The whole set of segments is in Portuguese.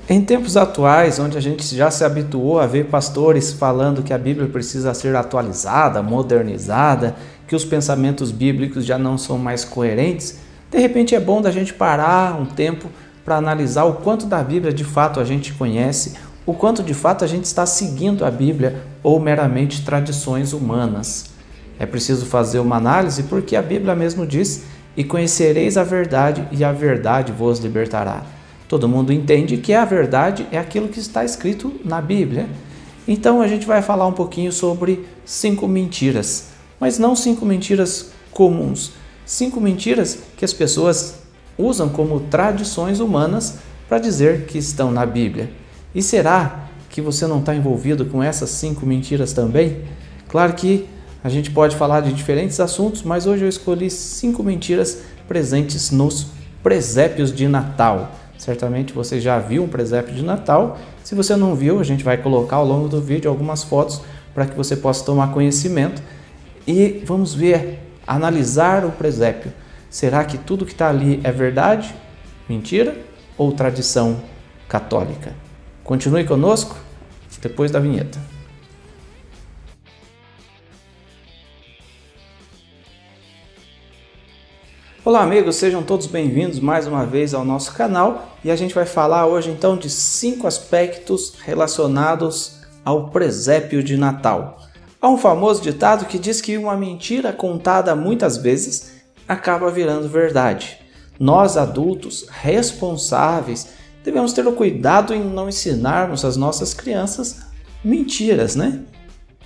Em tempos atuais, onde a gente já se habituou a ver pastores falando que a Bíblia precisa ser atualizada, modernizada, que os pensamentos bíblicos já não são mais coerentes, de repente é bom da gente parar um tempo para analisar o quanto da Bíblia de fato a gente conhece, o quanto de fato a gente está seguindo a Bíblia ou meramente tradições humanas. É preciso fazer uma análise porque a Bíblia mesmo diz: "E conhecereis a verdade, e a verdade vos libertará." Todo mundo entende que a verdade é aquilo que está escrito na Bíblia. Então a gente vai falar um pouquinho sobre 5 mentiras, mas não 5 mentiras comuns, 5 mentiras que as pessoas usam como tradições humanas para dizer que estão na Bíblia. E será que você não está envolvido com essas 5 mentiras também? Claro que a gente pode falar de diferentes assuntos, mas hoje eu escolhi 5 mentiras presentes nos presépios de Natal. Certamente você já viu um presépio de Natal. Se você não viu, a gente vai colocar ao longo do vídeo algumas fotos para que você possa tomar conhecimento. E vamos ver, analisar o presépio. Será que tudo que está ali é verdade, mentira ou tradição católica? Continue conosco depois da vinheta. Olá amigos, sejam todos bem-vindos mais uma vez ao nosso canal e a gente vai falar hoje então de 5 aspectos relacionados ao presépio de Natal. Há um famoso ditado que diz que uma mentira contada muitas vezes acaba virando verdade. Nós adultos responsáveis devemos ter o cuidado em não ensinarmos às nossas crianças mentiras, né?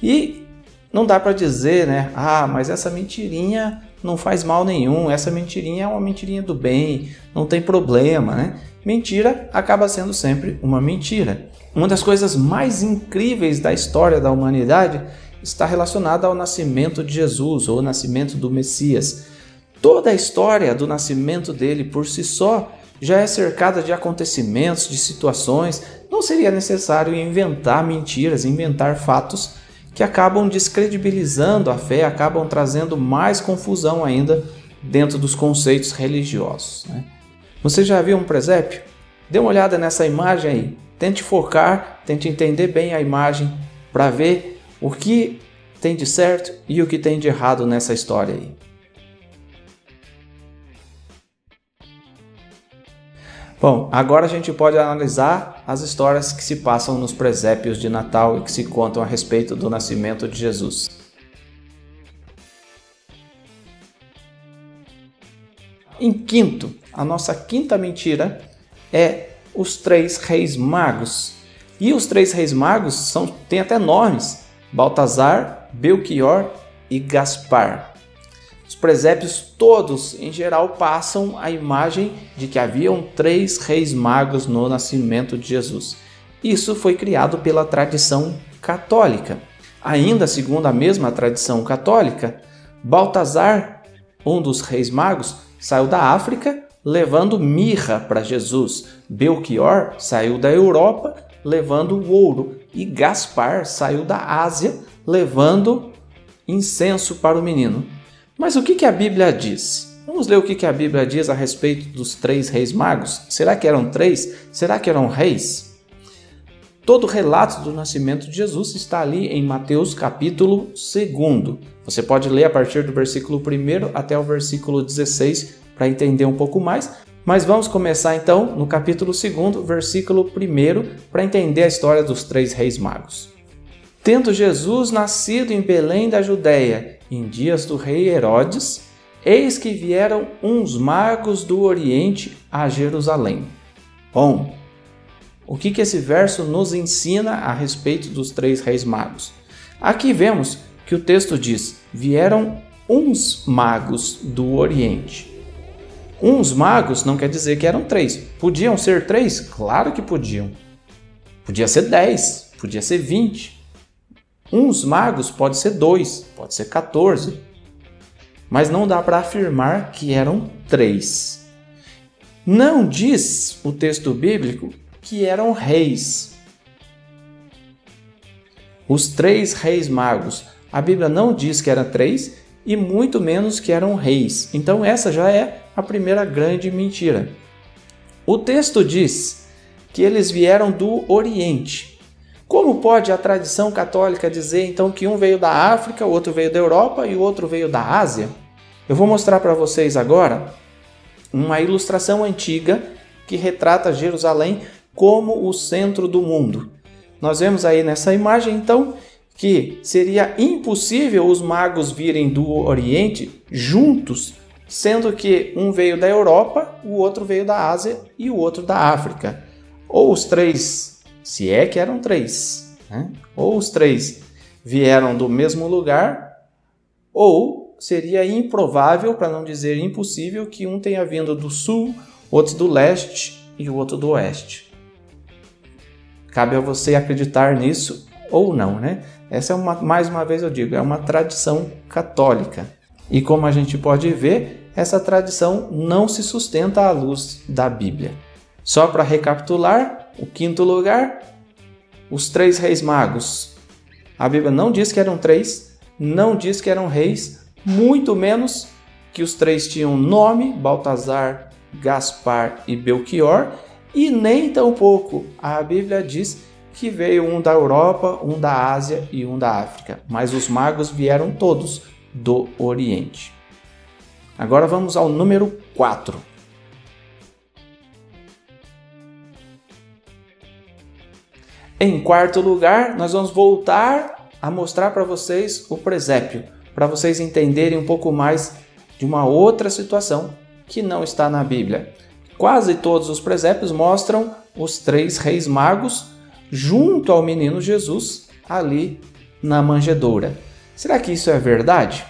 E não dá para dizer, né? Mas essa mentirinha não faz mal nenhum, essa mentirinha é uma mentirinha do bem, não tem problema, né? Mentira acaba sendo sempre uma mentira. Uma das coisas mais incríveis da história da humanidade está relacionada ao nascimento de Jesus, ou ao nascimento do Messias. Toda a história do nascimento dele por si só já é cercada de acontecimentos, de situações. Não seria necessário inventar mentiras, inventar fatos que acabam descredibilizando a fé, acabam trazendo mais confusão ainda dentro dos conceitos religiosos, né? Você já viu um presépio? Dê uma olhada nessa imagem aí. Tente focar, tente entender bem a imagem para ver o que tem de certo e o que tem de errado nessa história aí. Bom, agora a gente pode analisar as histórias que se passam nos presépios de Natal e que se contam a respeito do nascimento de Jesus. Em quinto, a nossa quinta mentira é os 3 reis magos. E os 3 reis magos têm até nomes: Baltazar, Belchior e Gaspar. Os presépios todos, em geral, passam a imagem de que haviam 3 reis magos no nascimento de Jesus. Isso foi criado pela tradição católica. Ainda segundo a mesma tradição católica, Baltazar, um dos reis magos, saiu da África levando mirra para Jesus. Belchior saiu da Europa levando ouro. E Gaspar saiu da Ásia levando incenso para o menino. Mas o que a Bíblia diz? Vamos ler o que a Bíblia diz a respeito dos 3 reis magos. Será que eram 3? Será que eram reis? Todo o relato do nascimento de Jesus está ali em Mateus capítulo 2. Você pode ler a partir do versículo 1 até o versículo 16 para entender um pouco mais. Mas vamos começar então no capítulo 2, versículo 1, para entender a história dos 3 reis magos. Tendo Jesus nascido em Belém da Judéia, em dias do rei Herodes, eis que vieram uns magos do Oriente a Jerusalém. Bom, o que esse verso nos ensina a respeito dos 3 reis magos? Aqui vemos que o texto diz: vieram uns magos do Oriente. Uns magos não quer dizer que eram 3. Podiam ser 3? Claro que podiam. Podia ser 10, podia ser 20. Uns magos pode ser 2, pode ser 14, mas não dá para afirmar que eram 3. Não diz o texto bíblico que eram reis. Os 3 reis magos, a Bíblia não diz que eram 3 e muito menos que eram reis. Então essa já é a primeira grande mentira. O texto diz que eles vieram do Oriente. Como pode a tradição católica dizer então que um veio da África, o outro veio da Europa e o outro veio da Ásia? Eu vou mostrar para vocês agora uma ilustração antiga que retrata Jerusalém como o centro do mundo. Nós vemos aí nessa imagem então que seria impossível os magos virem do Oriente juntos, sendo que um veio da Europa, o outro veio da Ásia e o outro da África. Ou os três, se é que eram três, né? Ou os três vieram do mesmo lugar, ou seria improvável, para não dizer impossível, que um tenha vindo do sul, outro do leste e o outro do oeste. Cabe a você acreditar nisso ou não, né? Essa é mais uma vez eu digo, é uma tradição católica. E como a gente pode ver, essa tradição não se sustenta à luz da Bíblia. Só para recapitular, o quinto lugar, os três reis magos. A Bíblia não diz que eram três, não diz que eram reis, muito menos que os três tinham nome, Baltazar, Gaspar e Belchior, e nem tampouco a Bíblia diz que veio um da Europa, um da Ásia e um da África, mas os magos vieram todos do Oriente. Agora vamos ao número 4. Em quarto lugar, nós vamos voltar a mostrar para vocês o presépio, para vocês entenderem um pouco mais de uma outra situação que não está na Bíblia. Quase todos os presépios mostram os três reis magos junto ao menino Jesus ali na manjedoura. Será que isso é verdade?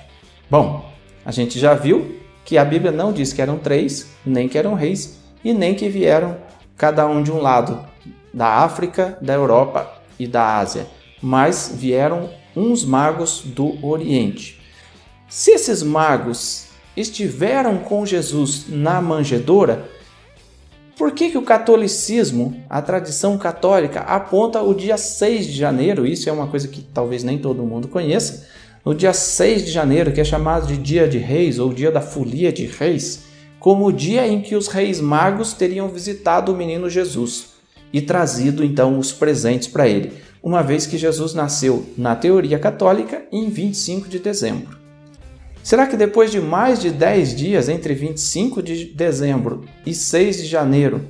Bom, a gente já viu que a Bíblia não diz que eram três, nem que eram reis e nem que vieram cada um de um lado, da África, da Europa e da Ásia, mas vieram uns magos do Oriente. Se esses magos estiveram com Jesus na manjedoura, por que o catolicismo, a tradição católica, aponta o dia 6 de janeiro, isso é uma coisa que talvez nem todo mundo conheça, no dia 6 de janeiro, que é chamado de Dia de Reis ou Dia da Folia de Reis, como o dia em que os reis magos teriam visitado o menino Jesus e trazido então os presentes para ele, uma vez que Jesus nasceu, na teoria católica, em 25 de dezembro. Será que depois de mais de 10 dias, entre 25 de dezembro e 6 de janeiro,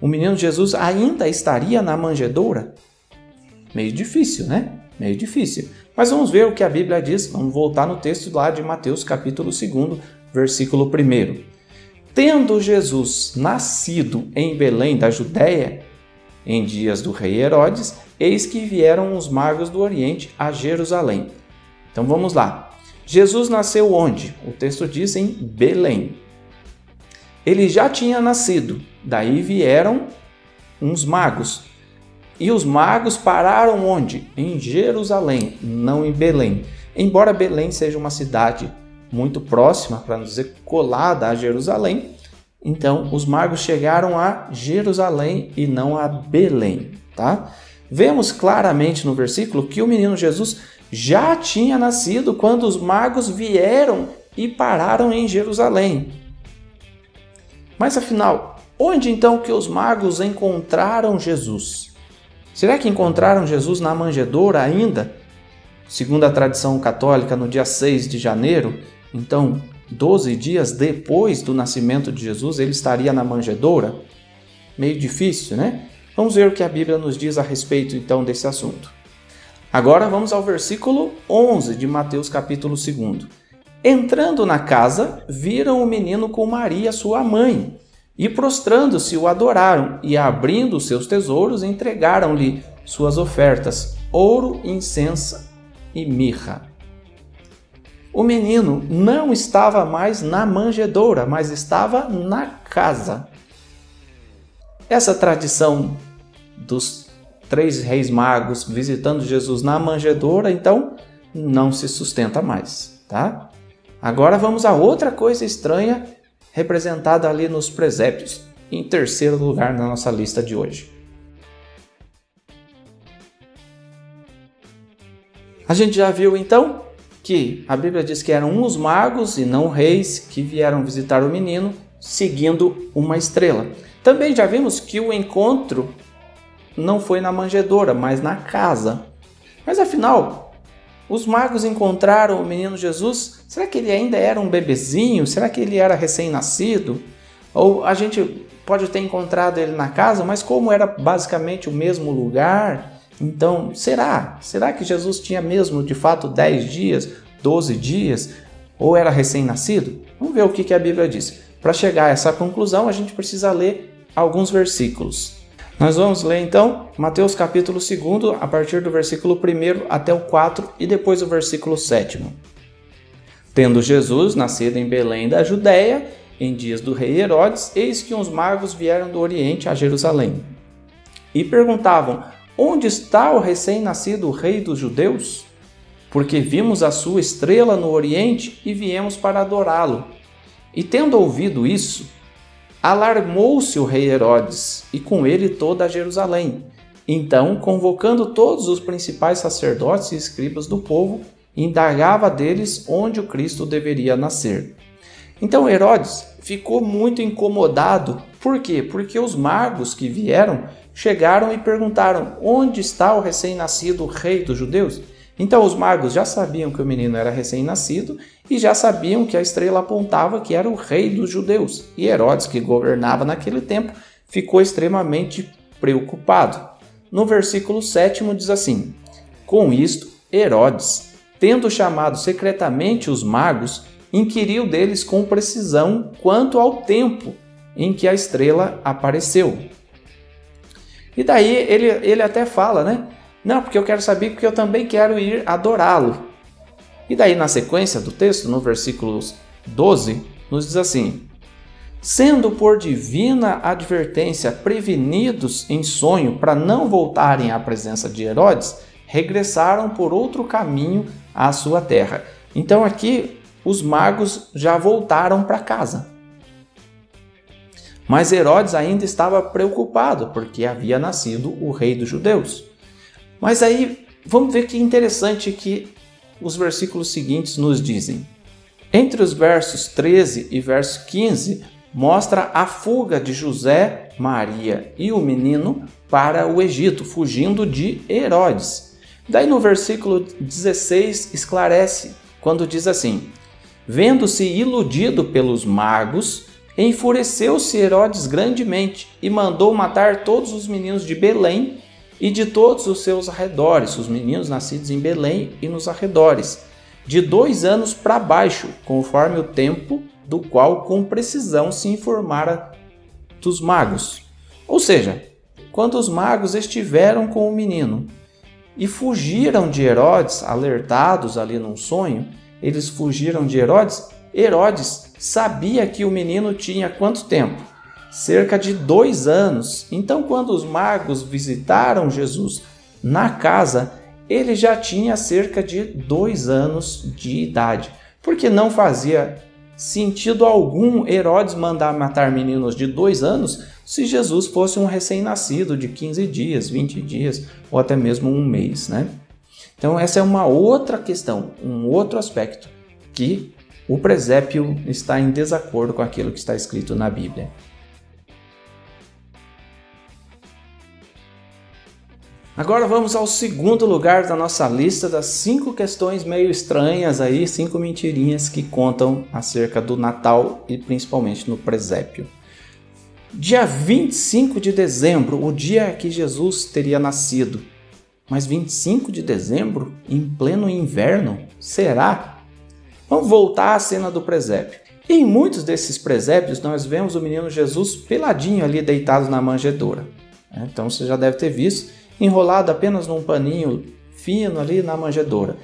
o menino Jesus ainda estaria na manjedoura? Meio difícil, né? Meio difícil. Mas vamos ver o que a Bíblia diz. Vamos voltar no texto lá de Mateus, capítulo 2, versículo 1. Tendo Jesus nascido em Belém da Judéia, em dias do rei Herodes, eis que vieram os magos do Oriente a Jerusalém. Então vamos lá. Jesus nasceu onde? O texto diz em Belém. Ele já tinha nascido, daí vieram uns magos. E os magos pararam onde? Em Jerusalém, não em Belém. Embora Belém seja uma cidade muito próxima, para não dizer colada a Jerusalém, então os magos chegaram a Jerusalém e não a Belém, tá? Vemos claramente no versículo que o menino Jesus já tinha nascido quando os magos vieram e pararam em Jerusalém. Mas afinal, onde então que os magos encontraram Jesus? Será que encontraram Jesus na manjedoura ainda? Segundo a tradição católica, no dia 6 de janeiro, então 12 dias depois do nascimento de Jesus, ele estaria na manjedoura? Meio difícil, né? Vamos ver o que a Bíblia nos diz a respeito então desse assunto. Agora vamos ao versículo 11 de Mateus capítulo 2. Entrando na casa, viram o menino com Maria, sua mãe, e prostrando-se o adoraram, e abrindo seus tesouros, entregaram-lhe suas ofertas, ouro, incenso e mirra. O menino não estava mais na manjedoura, mas estava na casa. Essa tradição dos três reis magos visitando Jesus na manjedoura, então, não se sustenta mais, tá? Agora vamos a outra coisa estranha representada ali nos presépios, em terceiro lugar na nossa lista de hoje. A gente já viu então que a Bíblia diz que eram uns magos e não reis que vieram visitar o menino seguindo uma estrela. Também já vimos que o encontro não foi na manjedoura, mas na casa. Mas afinal, os magos encontraram o menino Jesus. Será que ele ainda era um bebezinho? Será que ele era recém-nascido? Ou a gente pode ter encontrado ele na casa, mas como era basicamente o mesmo lugar, então será que Jesus tinha mesmo de fato 10 dias, 12 dias? Ou era recém-nascido? Vamos ver o que a Bíblia diz. Para chegar a essa conclusão, a gente precisa ler alguns versículos. Nós vamos ler então Mateus capítulo 2, a partir do versículo 1 até o 4 e depois o versículo 7. Tendo Jesus nascido em Belém da Judéia, em dias do rei Herodes, eis que uns magos vieram do Oriente a Jerusalém e perguntavam: onde está o recém-nascido rei dos judeus? Porque vimos a sua estrela no Oriente e viemos para adorá-lo. E tendo ouvido isso, alarmou-se o rei Herodes, e com ele toda a Jerusalém. Então, convocando todos os principais sacerdotes e escribas do povo, indagava deles onde o Cristo deveria nascer. Então Herodes ficou muito incomodado. Por quê? Porque os magos que vieram chegaram e perguntaram: onde está o recém-nascido rei dos judeus? Então os magos já sabiam que o menino era recém-nascido e já sabiam que a estrela apontava que era o rei dos judeus. E Herodes, que governava naquele tempo, ficou extremamente preocupado. No versículo 7 diz assim: com isto, Herodes, tendo chamado secretamente os magos, inquiriu deles com precisão quanto ao tempo em que a estrela apareceu. E daí ele até fala, né? Não, porque eu quero saber, porque eu também quero ir adorá-lo. E daí na sequência do texto, no versículo 12, nos diz assim: sendo por divina advertência prevenidos em sonho para não voltarem à presença de Herodes, regressaram por outro caminho à sua terra. Então aqui os magos já voltaram para casa. Mas Herodes ainda estava preocupado, porque havia nascido o rei dos judeus. Mas aí, vamos ver que interessante que os versículos seguintes nos dizem. Entre os versos 13 e verso 15, mostra a fuga de José, Maria e o menino para o Egito, fugindo de Herodes. Daí no versículo 16 esclarece, quando diz assim: vendo-se iludido pelos magos, enfureceu-se Herodes grandemente e mandou matar todos os meninos de Belém e de todos os seus arredores, os meninos nascidos em Belém e nos arredores, de 2 anos para baixo, conforme o tempo do qual com precisão se informara dos magos. Ou seja, quando os magos estiveram com o menino e fugiram de Herodes, alertados ali num sonho, eles fugiram de Herodes. Herodes sabia que o menino tinha quanto tempo? Cerca de 2 anos. Então, quando os magos visitaram Jesus na casa, ele já tinha cerca de 2 anos de idade. Porque não fazia sentido algum Herodes mandar matar meninos de 2 anos se Jesus fosse um recém-nascido de 15 dias, 20 dias ou até mesmo um mês, né? Então, essa é uma outra questão, um outro aspecto que o presépio está em desacordo com aquilo que está escrito na Bíblia. Agora vamos ao segundo lugar da nossa lista das 5 questões meio estranhas aí, 5 mentirinhas que contam acerca do Natal e principalmente no presépio. Dia 25 de dezembro, o dia que Jesus teria nascido. Mas 25 de dezembro, em pleno inverno? Será? Vamos voltar à cena do presépio. Em muitos desses presépios nós vemos o menino Jesus peladinho ali deitado na manjedoura. Então você já deve ter visto, enrolado apenas num paninho fino ali na manjedoura.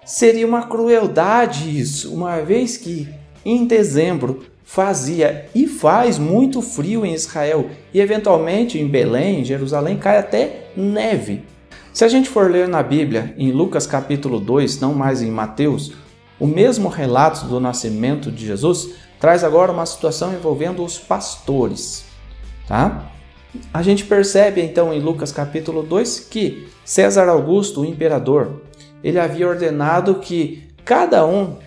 Seria uma crueldade isso, uma vez que em dezembro fazia e faz muito frio em Israel e eventualmente em Belém, em Jerusalém, cai até neve. Se a gente for ler na Bíblia, em Lucas capítulo 2, não mais em Mateus, o mesmo relato do nascimento de Jesus traz agora uma situação envolvendo os pastores, tá? A gente percebe então em Lucas capítulo 2 que César Augusto, o imperador, ele havia ordenado que cada um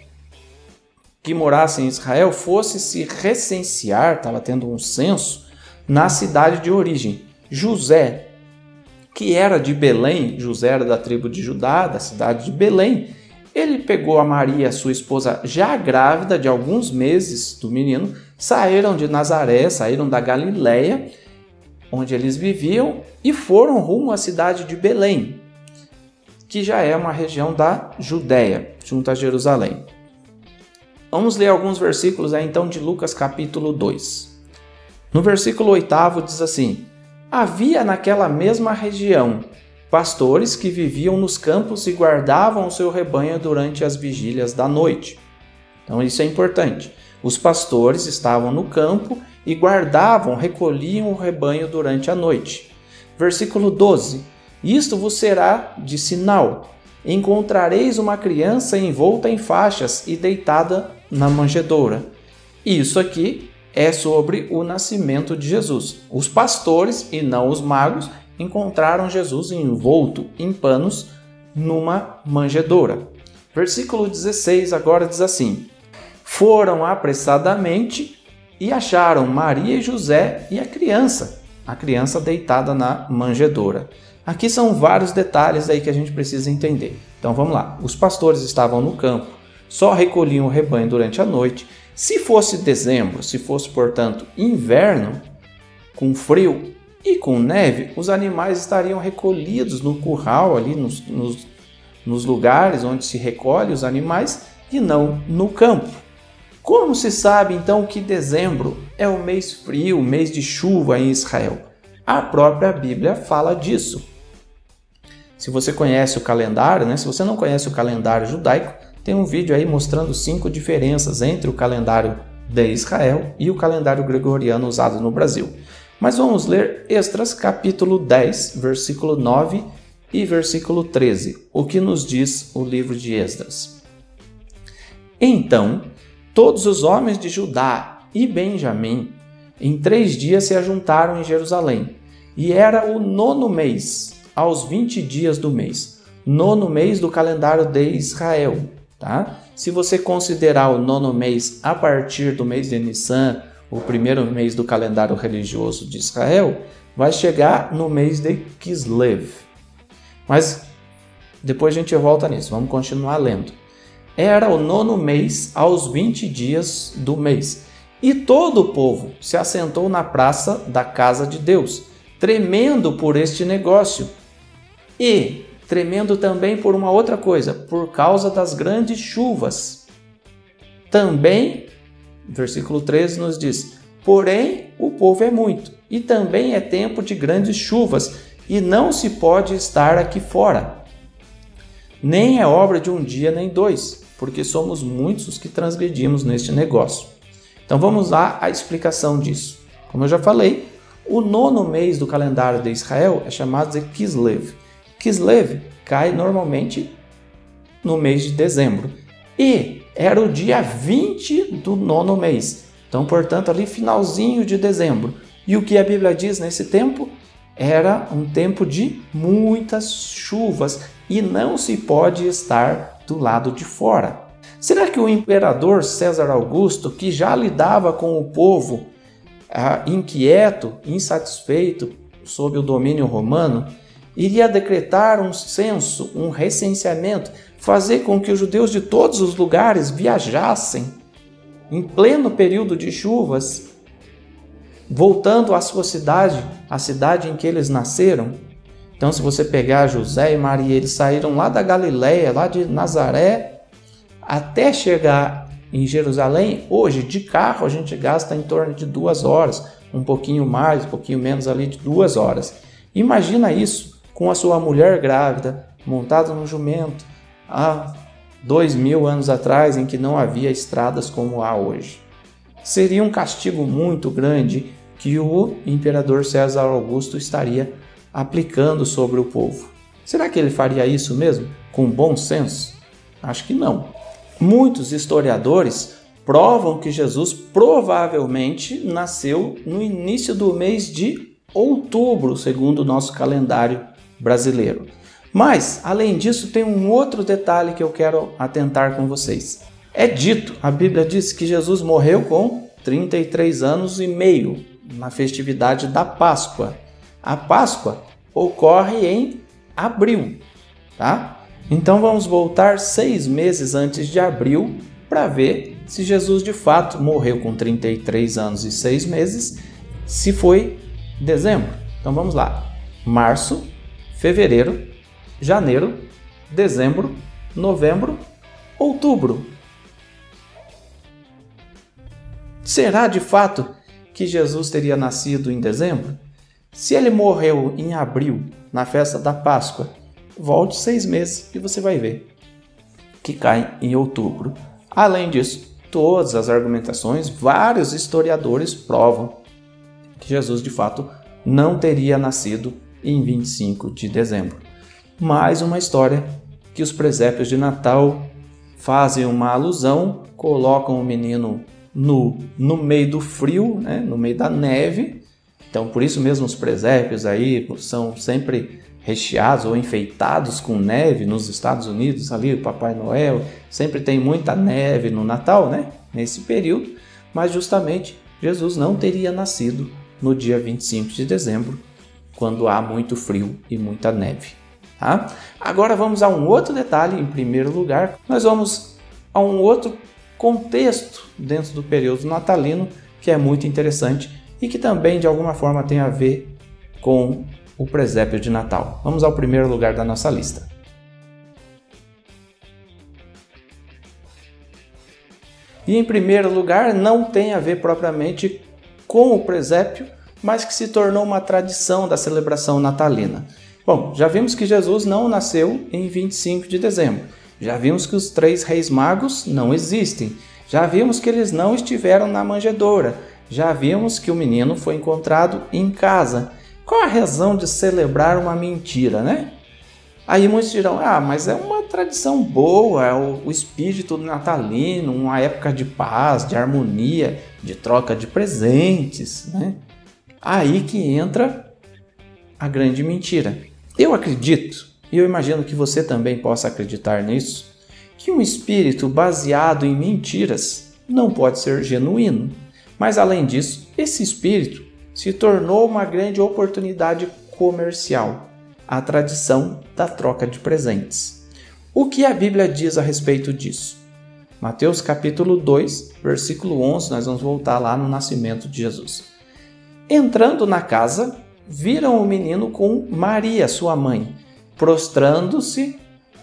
que morasse em Israel fosse se recensear, estava tendo um censo, na cidade de origem. José, que era de Belém, José era da tribo de Judá, da cidade de Belém, ele pegou a Maria, sua esposa, já grávida de alguns meses do menino, saíram de Nazaré, saíram da Galileia, onde eles viviam, e foram rumo à cidade de Belém, que já é uma região da Judéia, junto a Jerusalém. Vamos ler alguns versículos aí, então, de Lucas capítulo 2. No versículo 8 diz assim: havia naquela mesma região pastores que viviam nos campos e guardavam o seu rebanho durante as vigílias da noite. Então isso é importante. Os pastores estavam no campo e guardavam, recolhiam o rebanho durante a noite. Versículo 12. Isto vos será de sinal. Encontrareis uma criança envolta em faixas e deitada na manjedoura. Isso aqui é sobre o nascimento de Jesus. Os pastores, e não os magos, encontraram Jesus envolto em panos numa manjedoura. Versículo 16 agora diz assim: foram apressadamente e acharam Maria e José e a criança deitada na manjedoura. Aqui são vários detalhes aí que a gente precisa entender. Então vamos lá. Os pastores estavam no campo, só recolhiam o rebanho durante a noite. Se fosse dezembro, se fosse, portanto, inverno, com frio e com neve, os animais estariam recolhidos no curral, ali nos lugares onde se recolhe os animais, e não no campo. Como se sabe, então, que dezembro é o mês frio, o mês de chuva em Israel? A própria Bíblia fala disso. Se você conhece o calendário, né? Se você não conhece o calendário judaico, tem um vídeo aí mostrando 5 diferenças entre o calendário de Israel e o calendário gregoriano usado no Brasil. Mas vamos ler Esdras capítulo 10, versículo 9 e versículo 13, o que nos diz o livro de Esdras. Então, todos os homens de Judá e Benjamim, em 3 dias se ajuntaram em Jerusalém, e era o 9º mês, aos 20 dias do mês, 9º mês do calendário de Israel. Tá? Se você considerar o 9º mês a partir do mês de Nissan, o primeiro mês do calendário religioso de Israel, vai chegar no mês de Kislev. Mas depois a gente volta nisso, vamos continuar lendo. Era o 9º mês, aos 20 dias do mês. E todo o povo se assentou na praça da casa de Deus, tremendo por este negócio. E tremendo também por uma outra coisa, por causa das grandes chuvas. Também, versículo 13 nos diz: porém, o povo é muito, e também é tempo de grandes chuvas, e não se pode estar aqui fora. Nem é obra de um dia nem 2, porque somos muitos os que transgredimos neste negócio. Então vamos lá à explicação disso. Como eu já falei, o 9º mês do calendário de Israel é chamado de Kislev. Kislev cai normalmente no mês de dezembro. E era o dia 20 do 9º mês. Então, portanto, ali finalzinho de dezembro. E o que a Bíblia diz nesse tempo? Era um tempo de muitas chuvas e não se pode estar do lado de fora. Será que o imperador César Augusto, que já lidava com o povo inquieto, insatisfeito sob o domínio romano, iria decretar um censo, um recenseamento, fazer com que os judeus de todos os lugares viajassem em pleno período de chuvas, voltando à sua cidade, a cidade em que eles nasceram? Então, se você pegar José e Maria, eles saíram lá da Galileia, lá de Nazaré, até chegar em Jerusalém. Hoje, de carro, a gente gasta em torno de 2 horas, um pouquinho mais, um pouquinho menos ali de 2 horas. Imagina isso com a sua mulher grávida, montada no jumento, há 2000 anos atrás, em que não havia estradas como há hoje. Seria um castigo muito grande que o imperador César Augusto estaria aplicando sobre o povo. Será que ele faria isso mesmo, com bom senso? Acho que não. Muitos historiadores provam que Jesus provavelmente nasceu no início do mês de outubro, segundo o nosso calendário brasileiro. Mas, além disso, tem um outro detalhe que eu quero atentar com vocês. É dito, a Bíblia diz que Jesus morreu com 33 anos e meio, na festividade da Páscoa. A Páscoa ocorre em abril, tá? Então vamos voltar 6 meses antes de abril para ver se Jesus de fato morreu com 33 anos e 6 meses, se foi dezembro. Então vamos lá. Março, fevereiro, janeiro, dezembro, novembro, outubro. Será de fato que Jesus teria nascido em dezembro? Se ele morreu em abril, na festa da Páscoa, volte 6 meses e você vai ver que cai em outubro. Além disso, todas as argumentações, vários historiadores provam que Jesus de fato não teria nascido em 25 de dezembro. Mais uma história que os presépios de Natal fazem uma alusão, colocam o menino no meio do frio, né? No meio da neve. Então, por isso mesmo os presépios aí são sempre recheados ou enfeitados com neve nos Estados Unidos, ali o Papai Noel, sempre tem muita neve no Natal, né? Nesse período, mas justamente Jesus não teria nascido no dia 25 de dezembro, quando há muito frio e muita neve. Tá? Agora vamos a um outro detalhe. Em primeiro lugar, nós vamos a um outro contexto dentro do período natalino que é muito interessante e que também de alguma forma tem a ver com o presépio de Natal. Vamos ao primeiro lugar da nossa lista. E em primeiro lugar não tem a ver propriamente com o presépio, mas que se tornou uma tradição da celebração natalina. Bom, já vimos que Jesus não nasceu em 25 de dezembro. Já vimos que os 3 reis magos não existem. Já vimos que eles não estiveram na manjedoura. Já vimos que o menino foi encontrado em casa. Qual a razão de celebrar uma mentira, né? Aí muitos dirão, mas é uma tradição boa, é o espírito natalino, uma época de paz, de harmonia, de troca de presentes, né? Aí que entra a grande mentira. Eu acredito, e eu imagino que você também possa acreditar nisso, que um espírito baseado em mentiras não pode ser genuíno. Mas além disso, esse espírito se tornou uma grande oportunidade comercial, a tradição da troca de presentes. O que a Bíblia diz a respeito disso? Mateus capítulo 2, versículo 11, nós vamos voltar lá no nascimento de Jesus. Entrando na casa, viram o menino com Maria, sua mãe. Prostrando-se,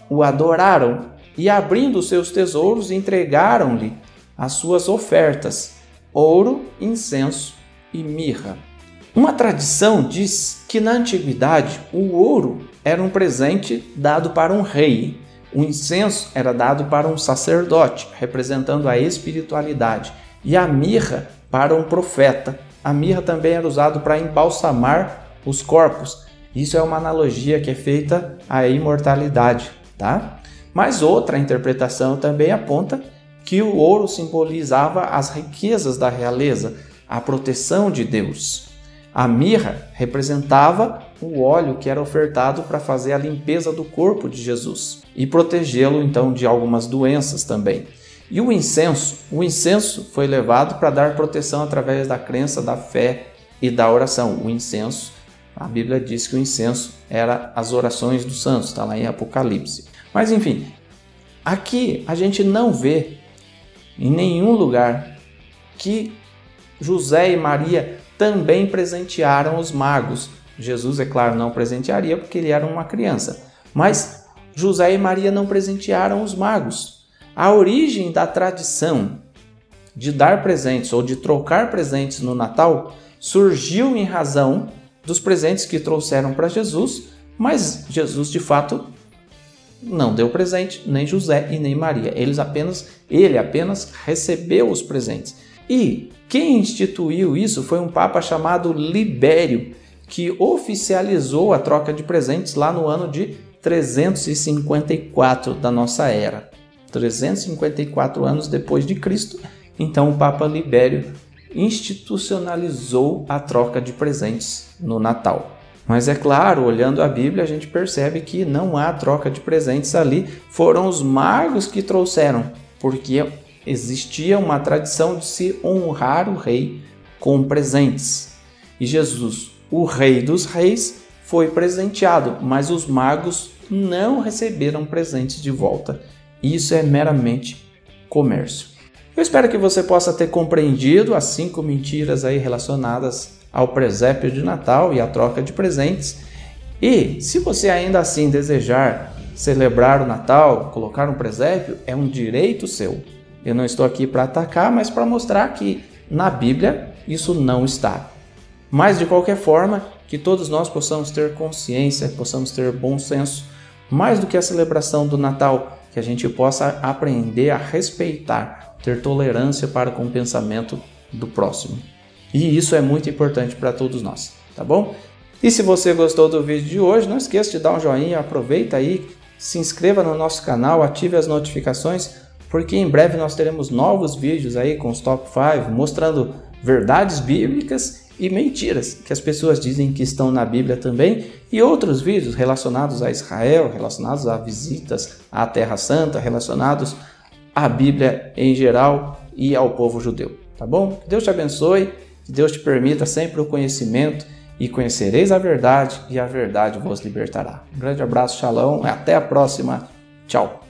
o adoraram e, abrindo seus tesouros, entregaram-lhe as suas ofertas, ouro, incenso e mirra. Uma tradição diz que na antiguidade o ouro era um presente dado para um rei, o incenso era dado para um sacerdote, representando a espiritualidade, e a mirra para um profeta. A mirra também era usada para embalsamar os corpos. Isso é uma analogia que é feita à imortalidade, tá? Mas outra interpretação também aponta que o ouro simbolizava as riquezas da realeza, a proteção de Deus. A mirra representava o óleo que era ofertado para fazer a limpeza do corpo de Jesus e protegê-lo então de algumas doenças também. E o incenso foi levado para dar proteção através da crença, da fé e da oração. O incenso, a Bíblia diz que o incenso era as orações dos santos, está lá em Apocalipse. Mas enfim, aqui a gente não vê em nenhum lugar que José e Maria também presentearam os magos. Jesus, é claro, não presentearia porque ele era uma criança, mas José e Maria não presentearam os magos. A origem da tradição de dar presentes ou de trocar presentes no Natal surgiu em razão dos presentes que trouxeram para Jesus, mas Jesus de fato não deu presente, nem José e nem Maria. Ele apenas recebeu os presentes. E quem instituiu isso foi um papa chamado Libério, que oficializou a troca de presentes lá no ano de 354 da nossa era. 354 anos depois de Cristo, então o Papa Libério institucionalizou a troca de presentes no Natal. Mas é claro, olhando a Bíblia, a gente percebe que não há troca de presentes ali. Foram os magos que trouxeram, porque existia uma tradição de se honrar o rei com presentes. E Jesus, o Rei dos Reis, foi presenteado, mas os magos não receberam presentes de volta. Isso é meramente comércio. Eu espero que você possa ter compreendido as 5 mentiras aí relacionadas ao presépio de Natal e à troca de presentes. E se você ainda assim desejar celebrar o Natal, colocar um presépio, é um direito seu. Eu não estou aqui para atacar, mas para mostrar que na Bíblia isso não está. Mas de qualquer forma, que todos nós possamos ter consciência, possamos ter bom senso, mais do que a celebração do Natal, que a gente possa aprender a respeitar, ter tolerância para com o pensamento do próximo. E isso é muito importante para todos nós, tá bom? E se você gostou do vídeo de hoje, não esqueça de dar um joinha, aproveita aí, se inscreva no nosso canal, ative as notificações, porque em breve nós teremos novos vídeos aí com os Top 5, mostrando verdades bíblicas e mentiras que as pessoas dizem que estão na Bíblia também, e outros vídeos relacionados a Israel, relacionados a visitas à Terra Santa, relacionados à Bíblia em geral e ao povo judeu, tá bom? Que Deus te abençoe, que Deus te permita sempre o conhecimento, e conhecereis a verdade, e a verdade vos libertará. Um grande abraço, shalom, e até a próxima. Tchau!